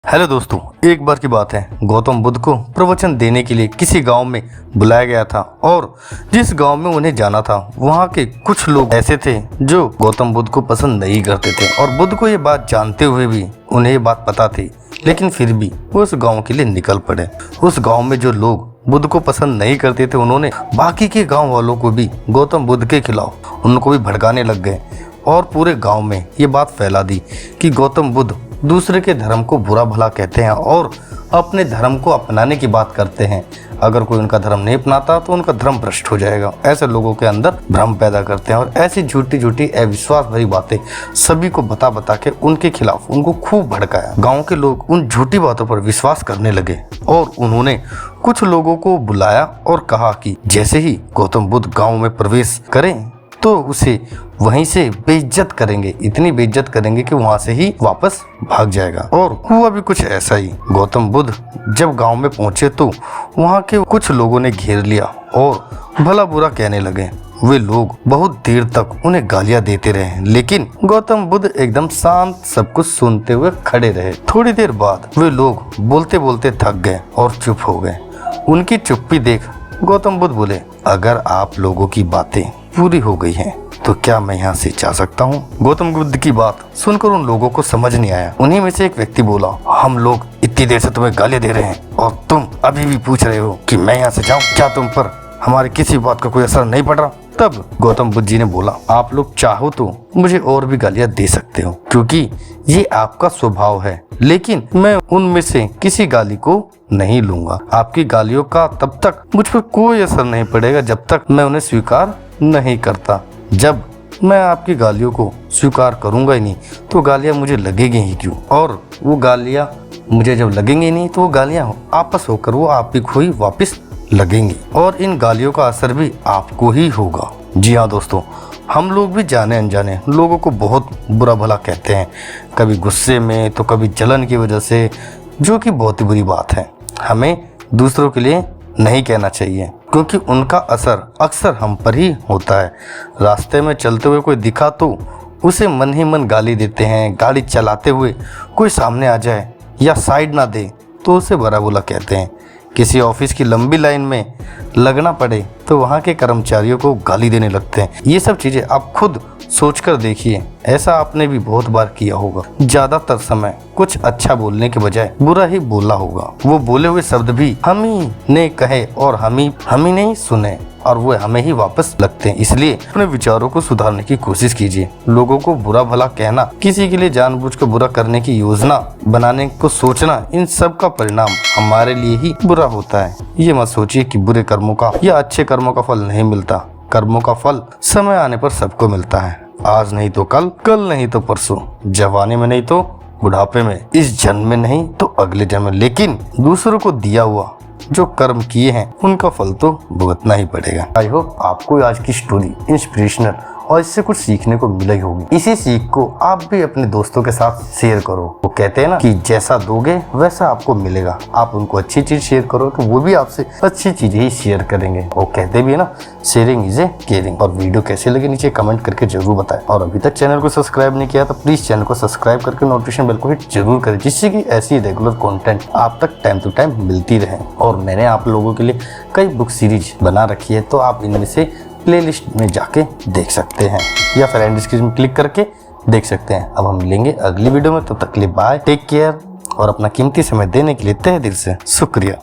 Hello दोस्तों, एक बार की बात है। गौतम बुद्ध को प्रवचन देने के लिए किसी गांव में बुलाया गया था और जिस गांव में उन्हें जाना था वहां के कुछ लोग ऐसे थे जो गौतम बुद्ध को पसंद नहीं करते थे और बुद्ध को ये बात जानते हुए भी उन्हें ये बात पता थी, लेकिन फिर भी वो उस गाँव के लिए निकल पड़े। उस गाँव में जो लोग बुद्ध को पसंद नहीं करते थे उन्होंने बाकी के गाँव वालों को भी गौतम बुद्ध के खिलाफ उनको भी भड़काने लग गए और पूरे गाँव में ये बात फैला दी कि गौतम बुद्ध दूसरे के धर्म को बुरा भला कहते हैं और अपने धर्म को अपनाने की बात करते हैं। अगर कोई उनका धर्म नहीं अपनाता तो उनका धर्म भ्रष्ट हो जाएगा। ऐसे लोगों के अंदर भ्रम पैदा करते हैं और ऐसी झूठी झूठी अविश्वास भरी बातें सभी को बता बता के उनके खिलाफ उनको खूब भड़काया। गांव के लोग उन झूठी बातों पर विश्वास करने लगे और उन्होंने कुछ लोगों को बुलाया और कहा कि जैसे ही गौतम बुद्ध गाँव में प्रवेश करें तो उसे वहीं से बेइज्जत करेंगे, इतनी बेइज्जत करेंगे कि वहां से ही वापस भाग जाएगा। और हुआ भी कुछ ऐसा ही। गौतम बुद्ध जब गांव में पहुंचे तो वहां के कुछ लोगों ने घेर लिया और भला बुरा कहने लगे। वे लोग बहुत देर तक उन्हें गालियां देते रहे, लेकिन गौतम बुद्ध एकदम शांत सब कुछ सुनते हुए खड़े रहे। थोड़ी देर बाद वे लोग बोलते बोलते थक गए और चुप हो गए। उनकी चुप्पी देख गौतम बुद्ध बोले, अगर आप लोगों की बातें पूरी हो गई हैं तो क्या मैं यहाँ से जा सकता हूँ? गौतम बुद्ध की बात सुनकर उन लोगों को समझ नहीं आया। उन्हीं में से एक व्यक्ति बोला, हम लोग इतनी देर से तुम्हें गालियां दे रहे हैं और तुम अभी भी पूछ रहे हो कि मैं यहाँ से जाऊँ? क्या तुम पर हमारी किसी बात का कोई असर नहीं पड़ रहा? तब गौतम बुद्ध जी ने बोला, आप लोग चाहो तो मुझे और भी गालियां दे सकते हो क्योंकि ये आपका स्वभाव है, लेकिन मैं उनमें से किसी गाली को नहीं लूंगा। आपकी गालियों का तब तक मुझ पर कोई असर नहीं पड़ेगा जब तक मैं उन्हें स्वीकार नहीं करता। जब मैं आपकी गालियों को स्वीकार करूंगा ही नहीं तो गालियां मुझे लगेगी ही क्यों? और वो गालियां मुझे जब लगेंगी नहीं तो वो गालियां आपस होकर वो आप ही को ही वापस लगेंगी और इन गालियों का असर भी आपको ही होगा। जी हाँ दोस्तों, हम लोग भी जाने अनजाने लोगों को बहुत बुरा भला कहते हैं, कभी गुस्से में तो कभी जलन की वजह से, जो कि बहुत ही बुरी बात है। हमें दूसरों के लिए नहीं कहना चाहिए क्योंकि उनका असर अक्सर हम पर ही होता है। रास्ते में चलते हुए कोई दिखा तो उसे मन ही मन गाली देते हैं। गाड़ी चलाते हुए कोई सामने आ जाए या साइड ना दे तो उसे बुरा भला कहते हैं। किसी ऑफिस की लंबी लाइन में लगना पड़े तो वहाँ के कर्मचारियों को गाली देने लगते हैं। ये सब चीज़ें आप खुद सोचकर देखिए, ऐसा आपने भी बहुत बार किया होगा। ज़्यादातर समय कुछ अच्छा बोलने के बजाय बुरा ही बोला होगा। वो बोले हुए शब्द भी हम ही ने कहे और हम ही नहीं सुने और वो हमें ही वापस लगते हैं। इसलिए अपने विचारों को सुधारने की कोशिश कीजिए। लोगों को बुरा भला कहना, किसी के लिए जानबूझकर बुरा करने की योजना बनाने को सोचना, इन सब का परिणाम हमारे लिए ही बुरा होता है। ये मत सोचिए कि बुरे कर्मों का या अच्छे कर्मों का फल नहीं मिलता। कर्मों का फल समय आने पर सबको मिलता है। आज नहीं तो कल, कल नहीं तो परसों, जवानी में नहीं तो बुढ़ापे में, इस जन्म में नहीं तो अगले जन्म में। लेकिन दूसरों को दिया हुआ जो कर्म किए हैं उनका फल तो भुगतना ही पड़ेगा। आई होप आपको आज की स्टोरी इंस्पिरेशनल और इससे कुछ सीखने को मिला ही होगी। इसी सीख को आप भी अपने दोस्तों के साथ शेयर करो। वो कहते हैं ना कि जैसा दोगे वैसा आपको मिलेगा। आप उनको अच्छी चीज शेयर करो तो वो भी आपसे अच्छी चीजें ही शेयर करेंगे। वो कहते भी है ना, शेयरिंग इज ए केयरिंग। और वीडियो कैसे लगे नीचे कमेंट करके जरूर बताएं। और अभी तक चैनल को सब्सक्राइब नहीं किया तो प्लीज चैनल को सब्सक्राइब करके नोटिफिकेशन बेल को हिट जरूर करें, जिससे कि ऐसी रेगुलर कंटेंट आप तक टाइम टू टाइम मिलती रहे। और मैंने आप लोगों के लिए कई बुक सीरीज बना रखी है, तो आप इनमें से प्लेलिस्ट में जाके देख सकते हैं या फिर एंड डिस्क्रिप्शन में क्लिक करके देख सकते हैं। अब हम मिलेंगे अगली वीडियो में, तब तक के लिए बाय, टेक केयर और अपना कीमती समय देने के लिए तहे दिल से शुक्रिया।